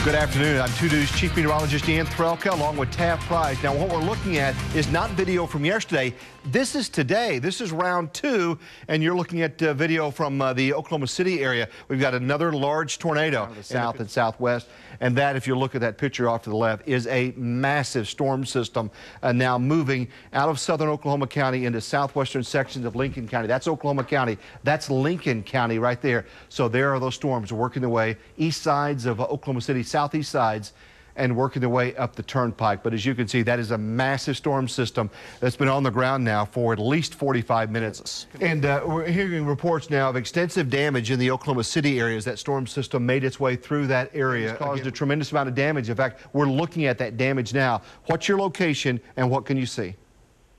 Good afternoon. I'm 2 News Chief Meteorologist Ian Threlka along with Taft Price. Now, what we're looking at is not video from yesterday. This is today. This is round 2, and you're looking at video from the Oklahoma City area. We've got another large tornado in the south and southwest, and that, if you look at that picture off to the left, is a massive storm system now moving out of southern Oklahoma County into southwestern sections of Lincoln County. That's Oklahoma County. That's Lincoln County right there. So there are those storms working their way east sides of Oklahoma City, southeast sides, and working their way up the turnpike. But as you can see, that is a massive storm system that's been on the ground now for at least 45 minutes. And we're hearing reports now of extensive damage in the Oklahoma City area as that storm system made its way through that area. It's caused a tremendous amount of damage. In fact, we're looking at that damage now. What's your location and what can you see?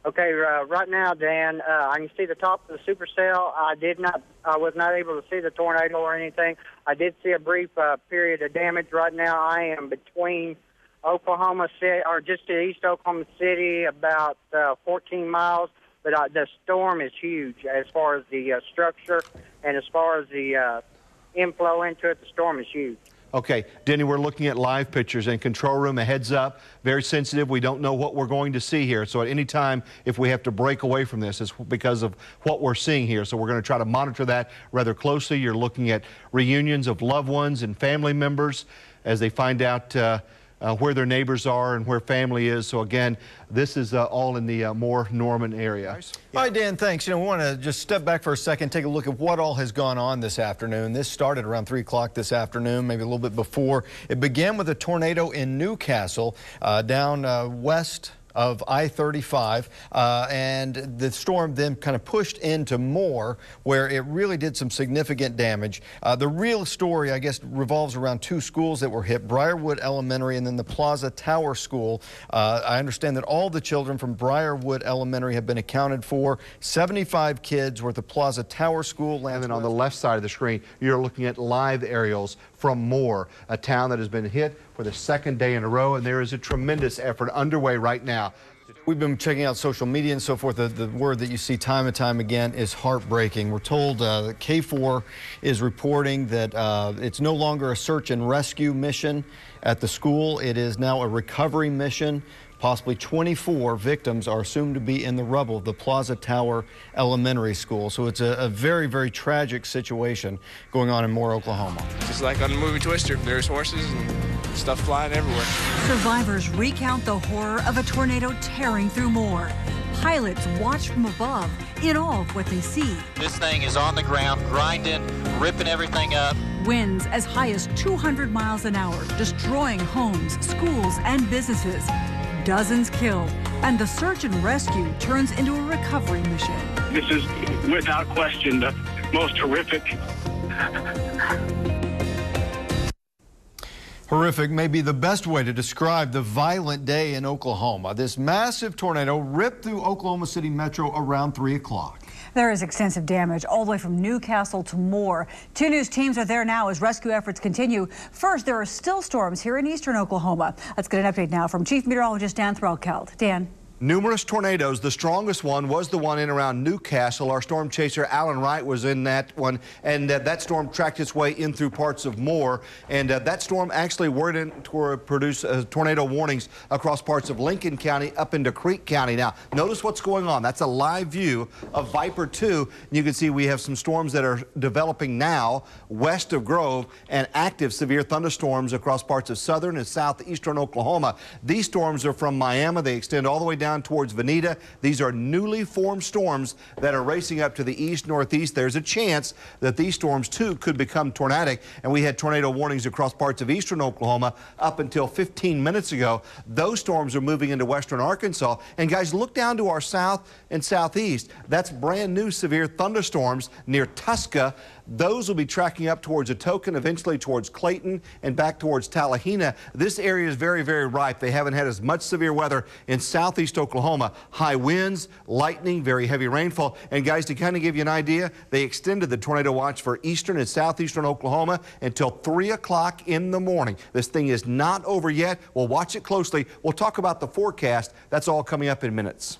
Okay, right now, Dan, I can see the top of the supercell. I was not able to see the tornado or anything. I did see a brief period of damage. Right now, I am between Oklahoma City, or just to east Oklahoma City, about 14 miles. But the storm is huge as far as the structure, and as far as the inflow into it, the storm is huge. Okay, Denny, we're looking at live pictures and control room, a heads up, very sensitive. We don't know what we're going to see here. So at any time, if we have to break away from this, it's because of what we're seeing here. So we're going to try to monitor that rather closely. You're looking at reunions of loved ones and family members as they find out where their neighbors are and where family is. So again, this is all in the Moore Norman area. All right, Dan, thanks. You know, we want to just step back for a second, take a look at what all has gone on this afternoon. This started around 3 o'clock this afternoon, maybe a little bit before. It began with a tornado in Newcastle down west of I-35, and the storm then kind of pushed into Moore, where it really did some significant damage. The real story, I guess, revolves around 2 schools that were hit, Briarwood Elementary and then the Plaza Tower School. I understand that all the children from Briarwood Elementary have been accounted for. 75 kids were at the Plaza Tower School. And then on the left side of the screen, you're looking at live aerials from Moore, a town that has been hit for the 2nd day in a row, and there is a tremendous effort underway right now. We've been checking out social media and so forth. The word that you see time and time again is heartbreaking. We're told that K4 is reporting that it's no longer a search and rescue mission at the school. It is now a recovery mission. Possibly 24 victims are assumed to be in the rubble of the Plaza Tower Elementary School. So it's a very, very tragic situation going on in Moore, Oklahoma. Just like on the movie Twister, there's horses and stuff flying everywhere. Survivors recount the horror of a tornado tearing through Moore. Pilots watch from above in awe of what they see. This thing is on the ground, grinding, ripping everything up. Winds as high as 200 miles an hour, destroying homes, schools, and businesses. Dozens killed, and the search and rescue turns into a recovery mission. This is, without question, the most horrific. Horrific may be the best way to describe the violent day in Oklahoma. This massive tornado ripped through Oklahoma City Metro around 3 o'clock. There is extensive damage all the way from Newcastle to Moore. 2 News teams are there now as rescue efforts continue. First, there are still storms here in eastern Oklahoma. Let's get an update now from Chief Meteorologist Dan Threlka. Dan. Numerous tornadoes. The strongest one was the one in around Newcastle. Our storm chaser Alan Wright was in that one, and that storm tracked its way in through parts of Moore. And that storm actually produced tornado warnings across parts of Lincoln County up into Creek County. Now, notice what's going on. That's a live view of Viper 2. You can see we have some storms that are developing now west of Grove and active severe thunderstorms across parts of southern and southeastern Oklahoma. These storms are from Miami. They extend all the way down towards Veneta. These are newly formed storms that are racing up to the east-northeast. There's a chance that these storms, too, could become tornadic, and we had tornado warnings across parts of eastern Oklahoma up until 15 minutes ago. Those storms are moving into western Arkansas, and guys, look down to our south and southeast. That's brand new severe thunderstorms near Tusca. Those will be tracking up towards Atoka, eventually towards Clayton and back towards Tallahena. This area is very, very ripe. They haven't had as much severe weather in southeast Oklahoma. High winds, lightning, very heavy rainfall. And guys, to kind of give you an idea, they extended the tornado watch for eastern and southeastern Oklahoma until 3 o'clock in the morning. This thing is not over yet. We'll watch it closely. We'll talk about the forecast. That's all coming up in minutes.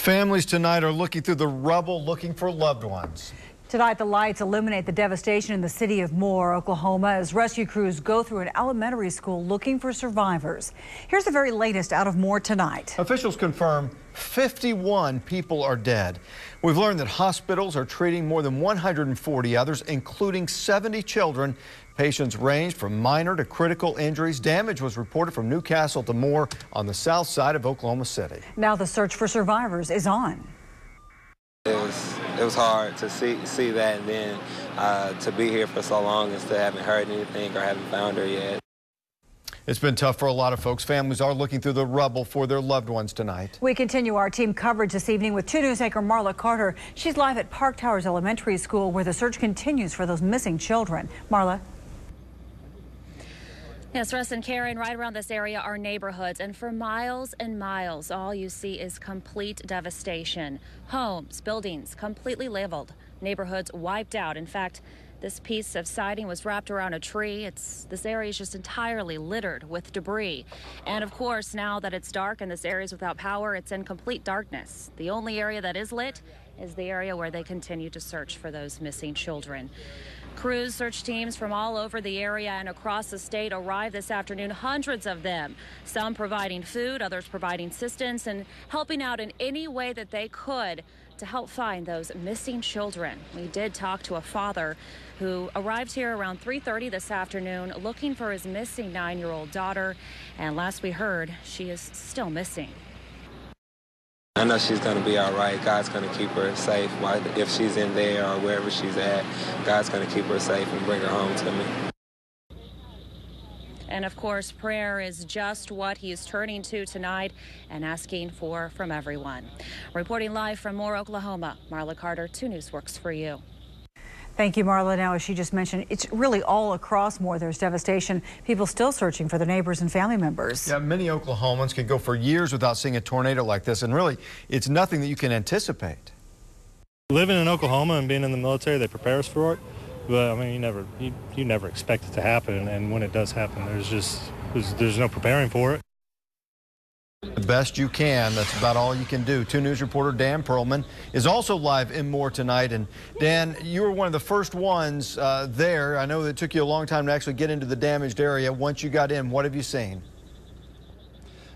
Families tonight are looking through the rubble looking for loved ones. Tonight, the lights illuminate the devastation in the city of Moore, Oklahoma, as rescue crews go through an elementary school looking for survivors. Here's the very latest out of Moore tonight. Officials confirm 51 people are dead. We've learned that hospitals are treating more than 140 others, including 70 children. Patients ranged from minor to critical injuries. Damage was reported from Newcastle to Moore on the south side of Oklahoma City. Now the search for survivors is on. It was hard to see that, and then to be here for so long and still haven't heard anything or haven't found her yet. It's been tough for a lot of folks. Families are looking through the rubble for their loved ones tonight. We continue our team coverage this evening with 2 News anchor Marla Carter. She's live at Park Towers Elementary School, where the search continues for those missing children. Marla. Yes, Russ and Karen, right around this area are neighborhoods, and for miles and miles, all you see is complete devastation. Homes, buildings completely leveled, neighborhoods wiped out. In fact, this piece of siding was wrapped around a tree. This area is just entirely littered with debris. And of course, now that it's dark and this area is without power, it's in complete darkness. The only area that is lit is the area where they continue to search for those missing children. Crews, search teams from all over the area and across the state arrived this afternoon, hundreds of them, some providing food, others providing assistance and helping out in any way that they could to help find those missing children. We did talk to a father who arrived here around 3:30 this afternoon looking for his missing 9-year-old daughter, and last we heard, she is still missing. I know she's going to be all right. God's going to keep her safe. If she's in there or wherever she's at, God's going to keep her safe and bring her home to me. And of course, prayer is just what he's turning to tonight and asking for from everyone. Reporting live from Moore, Oklahoma, Marla Carter, 2 News Works for you. Thank you, Marla. Now, as she just mentioned, it's really all across Moore. There's devastation. People still searching for their neighbors and family members. Yeah, many Oklahomans can go for years without seeing a tornado like this, and really, it's nothing that you can anticipate. Living in Oklahoma and being in the military, they prepare us for it. But I mean, you never expect it to happen, and when it does happen, there's no preparing for it. The best you can. That's about all you can do. 2 News reporter Dan Perlman is also live in Moore tonight. And Dan, you were one of the first ones there. I know that it took you a long time to actually get into the damaged area. Once you got in, what have you seen?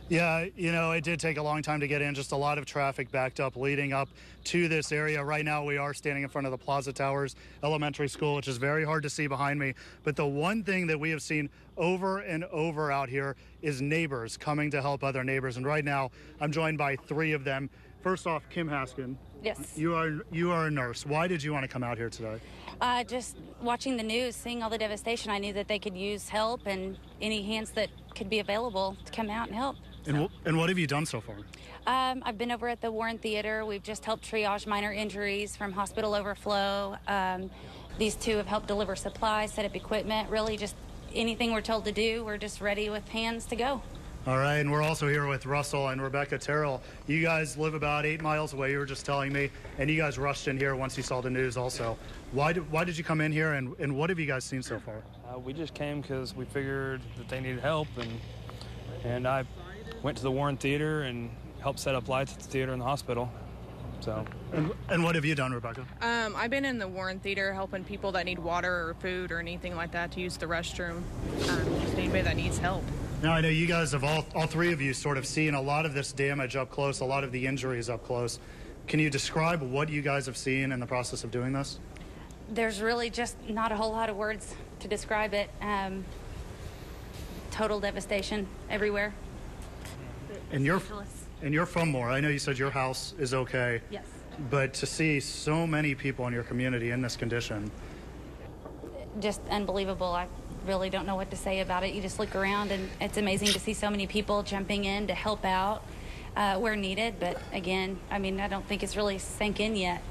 Yeah, you know, it did take a long time to get in. Just a lot of traffic backed up leading up to this area. Right now we are standing in front of the Plaza Towers Elementary School, which is very hard to see behind me. But the one thing that we have seen over and over out here is neighbors coming to help other neighbors. And right now I'm joined by 3 of them. First off, Kim Haskin. Yes. You are a nurse. Why did you want to come out here today? Just watching the news, seeing all the devastation, I knew that they could use help and any hands that could be available to come out and help. And what have you done so far? I've been over at the Warren Theater. We've just helped triage minor injuries from hospital overflow. These 2 have helped deliver supplies, set up equipment, really just anything we're told to do. We're just ready with hands to go. All right, and we're also here with Russell and Rebecca Terrell. You guys live about 8 miles away, you were just telling me, and you guys rushed in here once you saw the news also. Why did you come in here, and what have you guys seen so far? We just came because we figured that they needed help, and I went to the Warren Theater and helped set up lights at the theater and the hospital. So. And what have you done, Rebecca? I've been in the Warren Theater helping people that need water or food or anything like that to use the restroom. Just anybody that needs help. Now, I know you guys have all 3 of you sort of seen a lot of this damage up close, a lot of the injuries up close. Can you describe what you guys have seen in the process of doing this? There's really just not a whole lot of words to describe it. Total devastation everywhere. And you're from Moore. I know you said your house is okay. Yes. But to see so many people in your community in this condition. Just unbelievable. I really don't know what to say about it. You just look around and it's amazing to see so many people jumping in to help out where needed. But again, I mean, I don't think it's really sank in yet.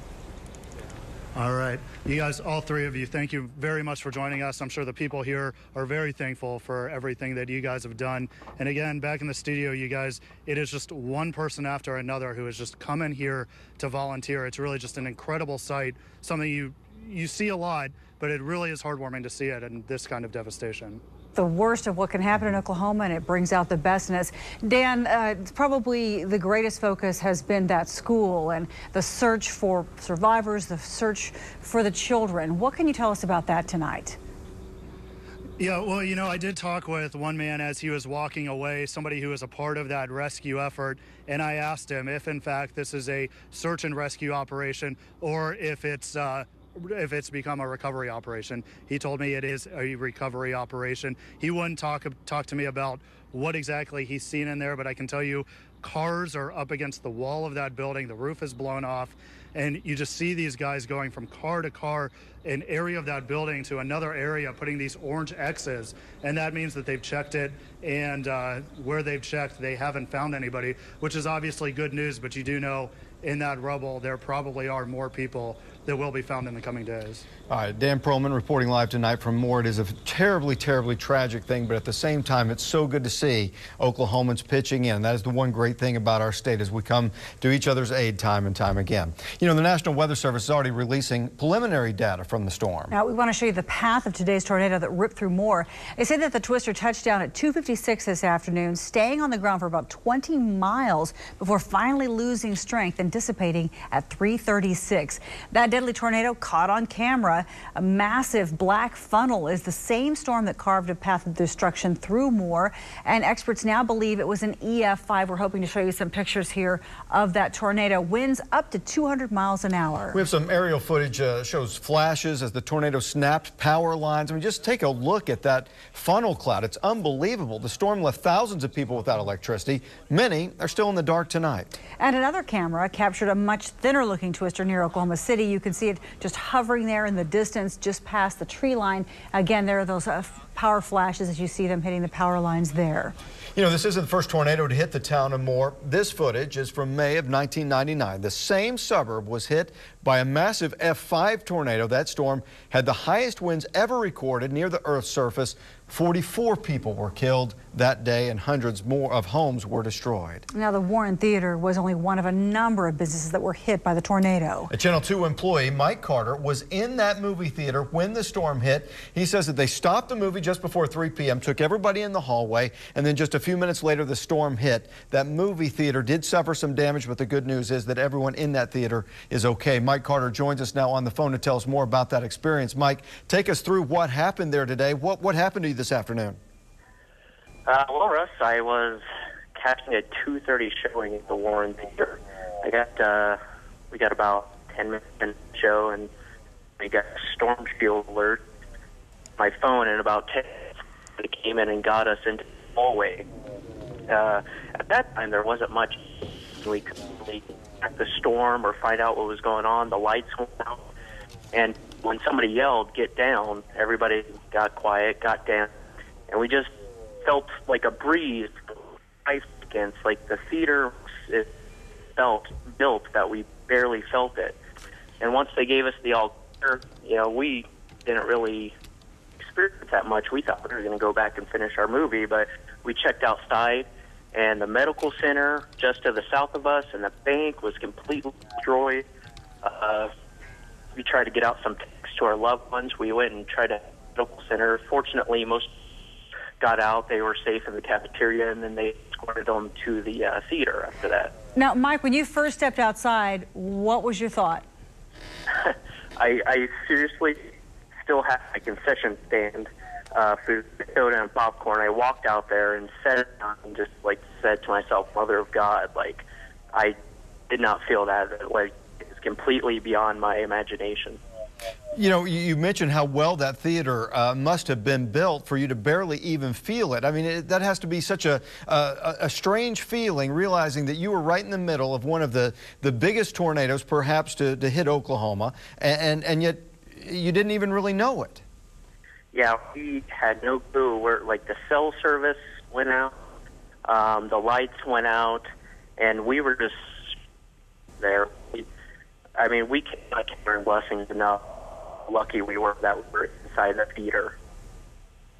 All right. You guys, all 3 of you, thank you very much for joining us. I'm sure the people here are very thankful for everything that you guys have done. And again, back in the studio, you guys, it is just one person after another who has just come in here to volunteer. It's really just an incredible sight, something you see a lot, but it really is heartwarming to see it in this kind of devastation. the worst of what can happen in Oklahoma, and it brings out the best in us. Dan, probably the greatest focus has been that school and the search for survivors, the search for the children. What can you tell us about that tonight? Yeah, well, you know, I did talk with one man as he was walking away, somebody who was a part of that rescue effort, and I asked him if, in fact, this is a search and rescue operation or if it's become a recovery operation. He told me it is a recovery operation. He wouldn't talk to me about what exactly he's seen in there, but I can tell you cars are up against the wall of that building. The roof is blown off, and you just see these guys going from car to car, an area of that building to another area, putting these orange X's, and that means that they've checked it, and where they've checked, they haven't found anybody, which is obviously good news, but you do know in that rubble there probably are more people that will be found in the coming days. All right, Dan Perlman reporting live tonight from Moore. It is a terribly, terribly tragic thing, but at the same time, it's so good to see Oklahomans pitching in. That is the one great thing about our state as we come to each other's aid time and time again. You know, the National Weather Service is already releasing preliminary data from the storm. Now, we want to show you the path of today's tornado that ripped through Moore. They say that the twister touched down at 2:56 this afternoon, staying on the ground for about 20 miles before finally losing strength and dissipating at 3:36. That deadly tornado caught on camera. A massive black funnel is the same storm that carved a path of destruction through Moore, and experts now believe it was an EF5. We're hoping to show you some pictures here of that tornado. Winds up to 200 miles an hour. We have some aerial footage shows flashes as the tornado snapped power lines. I mean, just take a look at that funnel cloud. It's unbelievable. The storm left thousands of people without electricity. Many are still in the dark tonight. And another camera captured a much thinner looking twister near Oklahoma City. You can see it just hovering there in the distance just past the tree line. Again, there are those power flashes as you see them hitting the power lines there. You know, this isn't the first tornado to hit the town of Moore. This footage is from May of 1999. The same suburb was hit by a massive F5 tornado. That storm had the highest winds ever recorded near the Earth's surface. 44 people were killed that day and hundreds more of homes were destroyed. Now, the Warren Theater was only one of a number of businesses that were hit by the tornado. A Channel 2 employee, Mike Carter, was in that movie theater when the storm hit. He says that they stopped the movie just before 3 p.m., took everybody in the hallway, and then just a few minutes later the storm hit. That movie theater did suffer some damage, but the good news is that everyone in that theater is okay. Mike Carter joins us now on the phone to tell us more about that experience. Mike, take us through what happened there today. What happened to you this afternoon? Well, Russ, I was catching a 2:30 showing at the Warren Theater. We got about 10 minutes in the show, and we got a storm shield alert. My phone, in about 10 minutes, it came in and got us into the hallway. At that time, there wasn't much we could really track the storm or find out what was going on. The lights went out, and when somebody yelled, "Get down," everybody got quiet, got down, and we just felt like a breeze against, like the theater built that we barely felt it. And once they gave us the all clear, we didn't really experience that much. We thought we were going to go back and finish our movie, but we checked outside, and the medical center just to the south of us and the bank was completely destroyed. We tried to get out some texts to our loved ones. We went and tried to medical center. Fortunately, most got out. They were safe in the cafeteria, and then they escorted them to the theater after that. Now, Mike, when you first stepped outside, what was your thought? I seriously still have my concession stand, food, soda, and popcorn. I walked out there and sat down and just said to myself, "Mother of God," I did not feel that. It's completely beyond my imagination. You know, you mentioned how well that theater must have been built for you to barely even feel it. I mean, that has to be such a strange feeling, realizing that you were right in the middle of one of the biggest tornadoes perhaps to hit Oklahoma, and yet you didn't even really know it. Yeah, we had no clue where, the cell service went out, the lights went out, and we were just there. We cannot count our blessings enough. Lucky we were that we were inside the theater.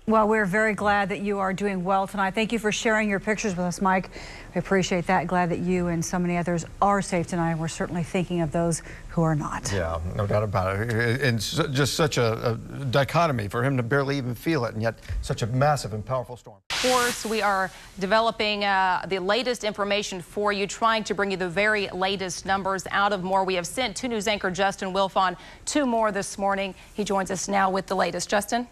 Well, we're very glad that you are doing well tonight. Thank you for sharing your pictures with us, Mike. We appreciate that. Glad that you and so many others are safe tonight. We're certainly thinking of those who are not. Yeah, no doubt about it. And just such a dichotomy for him to barely even feel it, and yet such a massive and powerful storm. Of course, we are developing the latest information for you, trying to bring you the very latest numbers out of Moore. We have sent 2 News anchor Justin Wilfon to Moore this morning. He joins us now with the latest. Justin?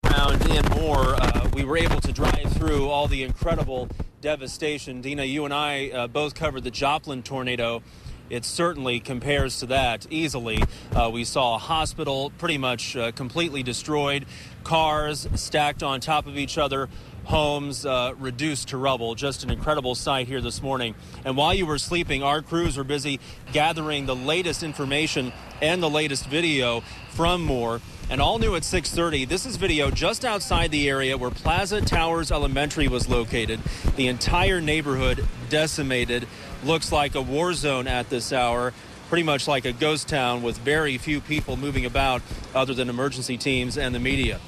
Around in Moore, we were able to drive through all the incredible devastation. Dina, you and I both covered the Joplin tornado. It certainly compares to that easily. We saw a hospital pretty much completely destroyed, cars stacked on top of each other, homes reduced to rubble. Just an incredible sight here this morning. And while you were sleeping, our crews were busy gathering the latest information and the latest video from Moore. And all new at 6:30, this is video just outside the area where Plaza Towers Elementary was located. The entire neighborhood decimated. Looks like a war zone at this hour, pretty much like a ghost town with very few people moving about other than emergency teams and the media.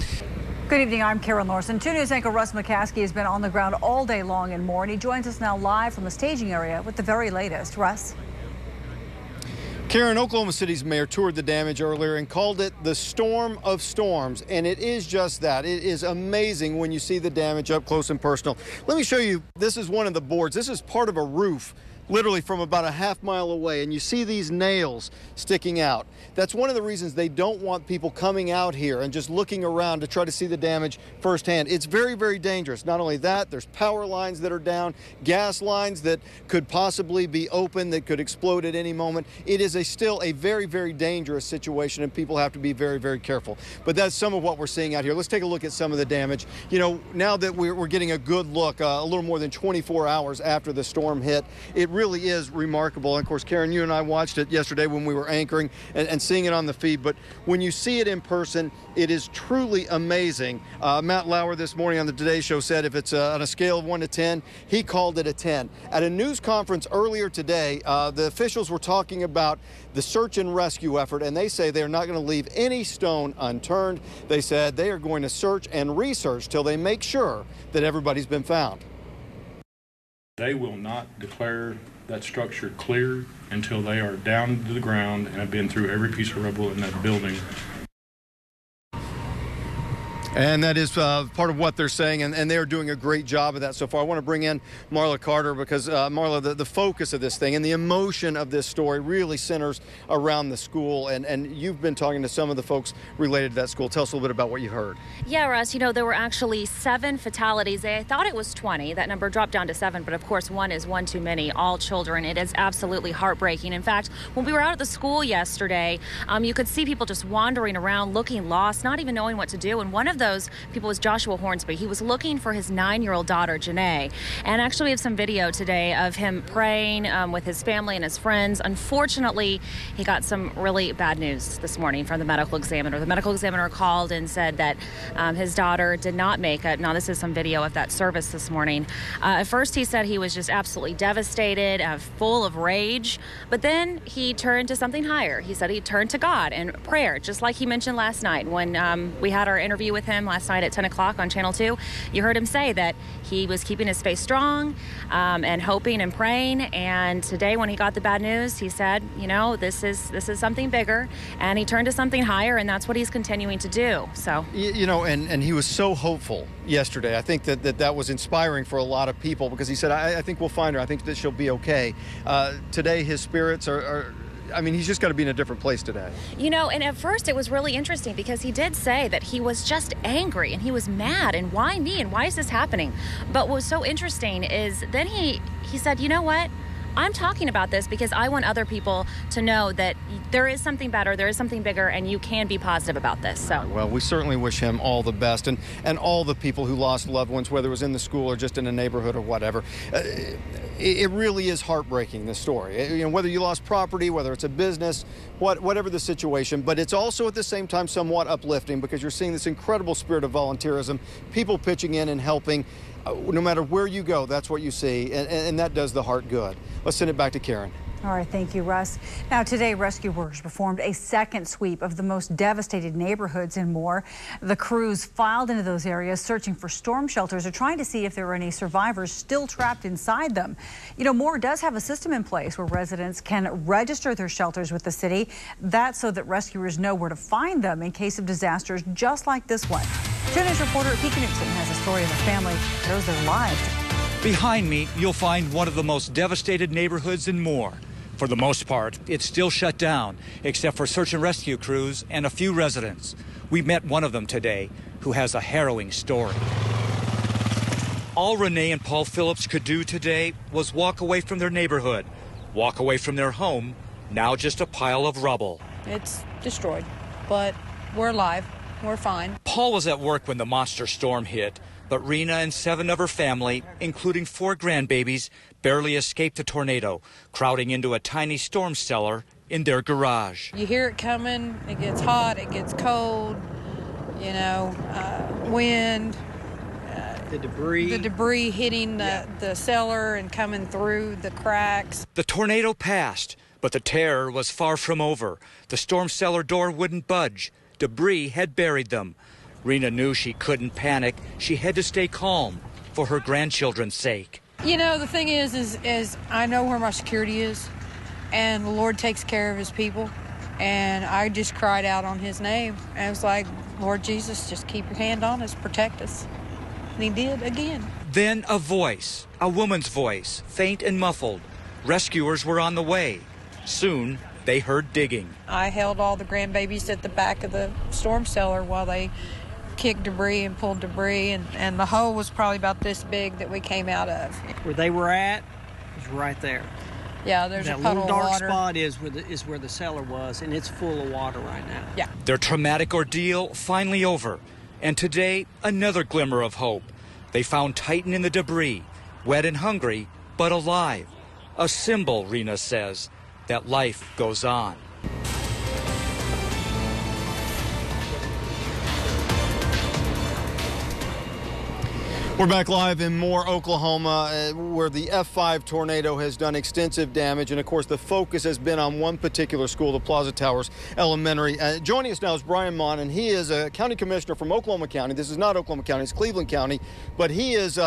Good evening, I'm Karen Larson. 2 News anchor Russ McCaskey has been on the ground all day long in Moore, and he joins us now live from the staging area with the very latest. Russ? Karen, Oklahoma City's mayor toured the damage earlier and called it the storm of storms, and it is just that. It is amazing when you see the damage up close and personal. Let me show you, this is one of the boards. This is part of a roof, literally from about a half-mile away, and you see these nails sticking out. That's one of the reasons they don't want people coming out here and just looking around to try to see the damage firsthand. It's very, very dangerous. Not only that, there's power lines that are down, gas lines that could possibly be open, that could explode at any moment. It is still a very, very dangerous situation, and people have to be very, very careful. But that's some of what we're seeing out here. Let's take a look at some of the damage. You know, now that we're getting a good look, a little more than 24 hours after the storm hit, it really is remarkable. And of course, Karen, you and I watched it yesterday when we were anchoring and seeing it on the feed. But when you see it in person, it is truly amazing. Matt Lauer this morning on the Today Show said if it's on a scale of 1 to 10, he called it a 10. At a news conference earlier today, the officials were talking about the search and rescue effort, and they say they're not going to leave any stone unturned. They said they are going to search and research till they make sure that everybody's been found. They will not declare that structure clear until they are down to the ground and have been through every piece of rubble in that building. And that is part of what they're saying, and they're doing a great job of that so far. I want to bring in Marla Carter because, Marla, the focus of this thing and the emotion of this story really centers around the school, and you've been talking to some of the folks related to that school. Tell us a little bit about what you heard. Yeah, Russ, you know, there were actually 7 fatalities. I thought it was 20. That number dropped down to 7, but of course 1 is one too many, all children. It is absolutely heartbreaking. In fact, when we were out at the school yesterday, you could see people just wandering around, looking lost, not even knowing what to do, and one of those people was Joshua Hornsby. He was looking for his 9-year-old daughter, Janae. And actually we have some video today of him praying with his family and his friends. Unfortunately, he got some really bad news this morning from the medical examiner. The medical examiner called and said that his daughter did not make it. Now, this is some video of that service this morning. At first, he said he was just absolutely devastated, full of rage. But then he turned to something higher. He said he turned to God and prayer, just like he mentioned last night when we had our interview with him last night at 10 o'clock on Channel 2. You heard him say that he was keeping his faith strong and hoping and praying. And today when he got the bad news, he said, you know, this is something bigger. And he turned to something higher, and that's what he's continuing to do. So, you know, and he was so hopeful yesterday. I think that was inspiring for a lot of people because he said, I think we'll find her. I think that she'll be okay. Today, his spirits are I mean, he's just got to be in a different place today. You know, and at first it was really interesting because he did say that he was just angry and he was mad and why me and why is this happening? But what was so interesting is then he said, you know what? I'm talking about this because I want other people to know that there is something better, there is something bigger, and you can be positive about this. So, right, well, we certainly wish him all the best, and all the people who lost loved ones, whether it was in the school or just in a neighborhood or whatever. It really is heartbreaking, this story. You know, whether you lost property, whether it's a business, whatever the situation, but it's also at the same time somewhat uplifting because you're seeing this incredible spirit of volunteerism, people pitching in and helping. No matter where you go, that's what you see, and that does the heart good. Let's send it back to Karen. All right, thank you, Russ. Now, today, rescue workers performed a second sweep of the most devastated neighborhoods in Moore. The crews filed into those areas searching for storm shelters or trying to see if there were any survivors still trapped inside them. You know, Moore does have a system in place where residents can register their shelters with the city. That's so that rescuers know where to find them in case of disasters just like this one. 2 News reporter Pete Nixon has a story of a family that owes their lives. Behind me, you'll find one of the most devastated neighborhoods in Moore. For the most part, it's still shut down, except for search and rescue crews and a few residents. We met one of them today who has a harrowing story. All Renee and Paul Phillips could do today was walk away from their neighborhood, walk away from their home, now just a pile of rubble. It's destroyed, but we're alive. We're fine. Paul was at work when the monster storm hit, but Rena and 7 of her family, including 4 grandbabies, barely escaped the tornado, crowding into a tiny storm cellar in their garage. You hear it coming, it gets hot, it gets cold, you know, wind. The debris hitting the cellar and coming through the cracks. The tornado passed, but the terror was far from over. The storm cellar door wouldn't budge. Debris had buried them. Rena knew she couldn't panic. She had to stay calm for her grandchildren's sake. You know, the thing is I know where my security is, and the Lord takes care of his people. And I just cried out on his name. And I was like, Lord Jesus, just keep your hand on us, protect us. And he did again. Then a voice, a woman's voice, faint and muffled. Rescuers were on the way. Soon, they heard digging. I held all the grandbabies at the back of the storm cellar while they kicked debris and pulled debris, and the hole was probably about this big that we came out of. Where they were at is right there. Yeah, there's that a puddle little of dark water. spot is where the cellar was, and it's full of water right now. Yeah. Their traumatic ordeal finally over, and today another glimmer of hope. They found Titan in the debris, wet and hungry, but alive. A symbol, Rena says, that life goes on. We're back live in Moore, Oklahoma, where the F5 tornado has done extensive damage. And, of course, the focus has been on one particular school, the Plaza Towers Elementary. Joining us now is Brian Mon, and he is a county commissioner from Oklahoma County. This is not Oklahoma County, it's Cleveland County. But he is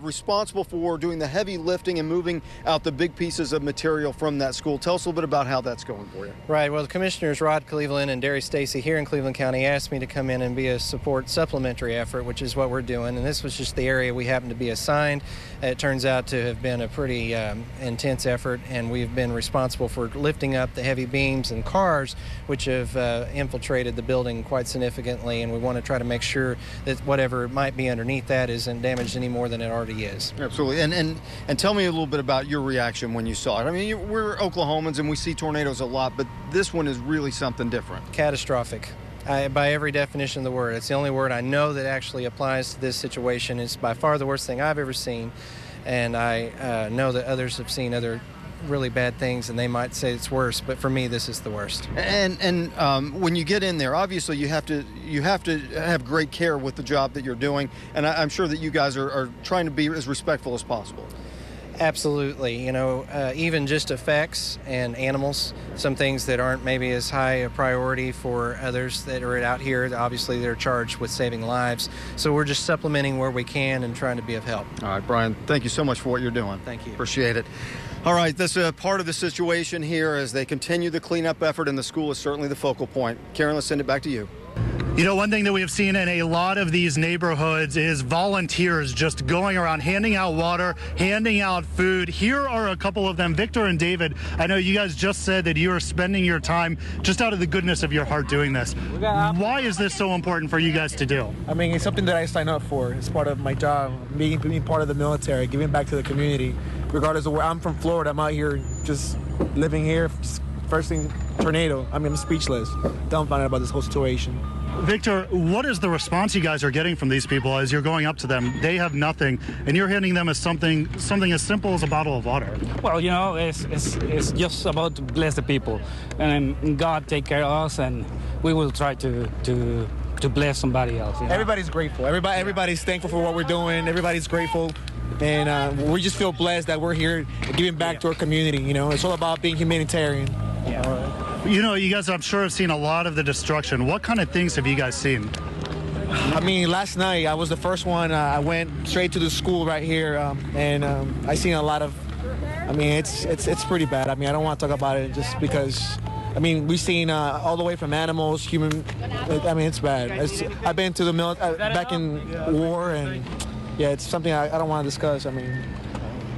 responsible for doing the heavy lifting and moving out the big pieces of material from that school. Tell us a little bit about how that's going for you. Right. Well, the commissioners Rod Cleveland and Derry Stacy here in Cleveland County asked me to come in and be a supplementary effort, which is what we're doing. And this was just the area we happened to be assigned. It turns out to have been a pretty intense effort, and we've been responsible for lifting up the heavy beams and cars which have infiltrated the building quite significantly. And we want to try to make sure that whatever might be underneath that isn't damaged any more than it already is. Absolutely. And tell me a little bit about your reaction when you saw it. I mean, we're Oklahomans and we see tornadoes a lot, but this one is really something different. Catastrophic. By every definition of the word. It's the only word I know that actually applies to this situation. It's by far the worst thing I've ever seen, and I know that others have seen other really bad things and they might say it's worse, but for me this is the worst. And when you get in there, obviously you have to have great care with the job that you're doing, and I'm sure that you guys are trying to be as respectful as possible. Absolutely. You know, even just effects and animals, some things that aren't maybe as high a priority for others that are out here, obviously they're charged with saving lives. So we're just supplementing where we can and trying to be of help. All right, Brian, thank you so much for what you're doing. Thank you. Appreciate it. All right, this is part of the situation here as they continue the cleanup effort, and the school is certainly the focal point. Karen, let's send it back to you. You know, one thing that we have seen in a lot of these neighborhoods is volunteers just going around handing out water, handing out food. Here are a couple of them. Victor and David, I know you guys just said that you are spending your time just out of the goodness of your heart doing this. Why is this so important for you guys to do? I mean, it's something that I signed up for. It's part of my job, being part of the military, giving back to the community. Regardless of where I'm from, Florida, I'm out here just living here. First thing, tornado. I mean, I'm speechless, dumbfounded about this whole situation. Victor, what is the response you guys are getting from these people as you're going up to them? They have nothing, and you're handing them as something as simple as a bottle of water. Well, you know, it's just about to bless the people, and God take care of us, and we will try to bless somebody else. You know? Everybody's grateful. Everybody's thankful for what we're doing. Everybody's grateful. and we just feel blessed that we're here giving back to our community. You know, it's all about being humanitarian. You know, you guys, I'm sure, have seen a lot of the destruction. What kind of things have you guys seen? I mean, last night I was the first one. I went straight to the school right here, and I seen a lot of. I mean, it's pretty bad. I mean, I don't want to talk about it just because. I mean, we've seen all the way from animals, human. I mean, it's bad. I've been to the back in war, and yeah, it's something I don't want to discuss. I mean,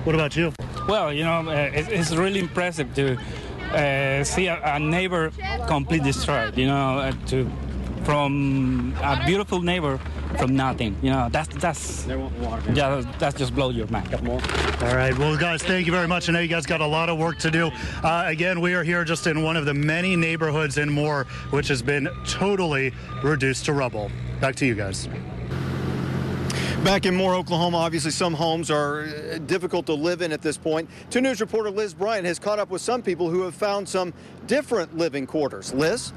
what about you? Well, you know, it's really impressive to see a neighbor completely destroyed. You know, from a beautiful neighbor from nothing. You know, that just blows your mind. All right, well, guys, thank you very much. I know you guys got a lot of work to do. Again, we are here just in one of the many neighborhoods in Moore, which has been totally reduced to rubble. Back to you guys. Back in Moore, Oklahoma, obviously some homes are difficult to live in at this point. 2 News reporter Liz Bryant has caught up with some people who have found some different living quarters. Liz?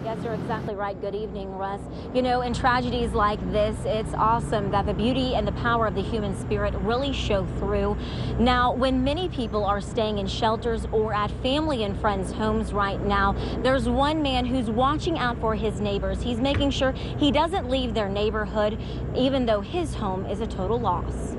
Yes, you're exactly right. Good evening, Russ. You know, in tragedies like this, it's awesome that the beauty and the power of the human spirit really show through. Now, when many people are staying in shelters or at family and friends' homes right now, there's one man who's watching out for his neighbors. He's making sure he doesn't leave their neighborhood, even though his home is a total loss.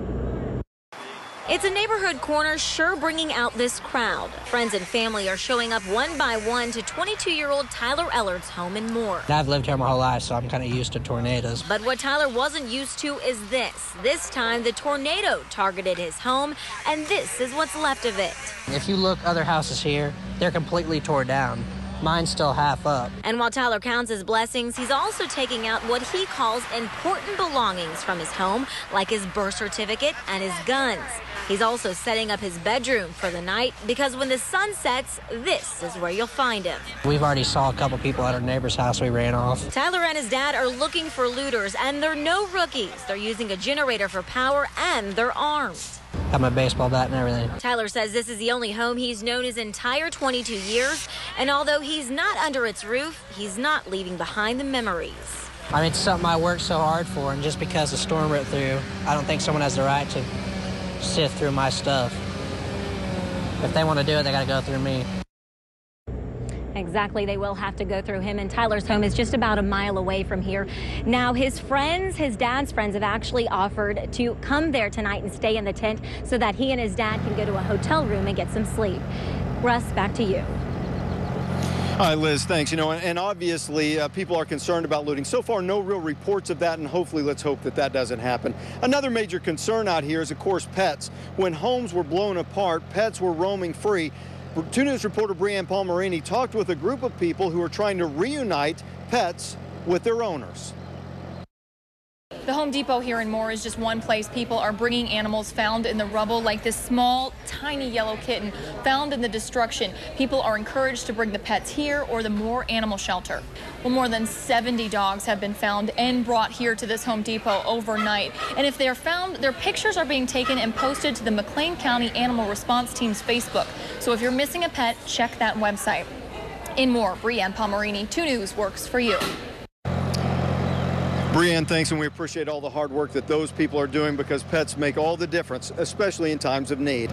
It's a neighborhood corner sure bringing out this crowd. Friends and family are showing up one by one to 22-year-old Tyler Ellard's home in Moore. I've lived here my whole life, so I'm kind of used to tornadoes. But what Tyler wasn't used to is this. This time, the tornado targeted his home, and this is what's left of it. If you look other houses here, they're completely tore down. Mine's still half up. And while Tyler counts his blessings, he's also taking out what he calls important belongings from his home, like his birth certificate and his guns. He's also setting up his bedroom for the night because when the sun sets, this is where you'll find him. We've already saw a couple people at our neighbor's house we ran off. Tyler and his dad are looking for looters, and they're no rookies. They're using a generator for power, and they're armed. Got my baseball bat and everything. Tyler says this is the only home he's known his entire 22 years, and although he's not under its roof, he's not leaving behind the memories. I mean, it's something I worked so hard for, and just because the storm ripped through, I don't think someone has the right to sift through my stuff. If they want to do it, they got to go through me. Exactly, they will have to go through him, and Tyler's home is just about a mile away from here. Now, his friends, his dad's friends, have actually offered to come there tonight and stay in the tent so that he and his dad can go to a hotel room and get some sleep. Russ, back to you. All right, Liz, thanks. You know, and obviously people are concerned about looting. So far, no real reports of that, and hopefully let's hope that that doesn't happen. Another major concern out here is, of course, pets. When homes were blown apart, pets were roaming free. 2 News reporter Brianne Palmerini talked with a group of people who are trying to reunite pets with their owners. The Home Depot here in Moore is just one place people are bringing animals found in the rubble, like this small, tiny yellow kitten found in the destruction. People are encouraged to bring the pets here or the Moore Animal Shelter. Well, more than 70 dogs have been found and brought here to this Home Depot overnight. And if they're found, their pictures are being taken and posted to the McLean County Animal Response Team's Facebook. So if you're missing a pet, check that website. In Moore, Brianne Palmerini, 2 News works for you. Brianne, thanks, and we appreciate all the hard work that those people are doing because pets make all the difference, especially in times of need.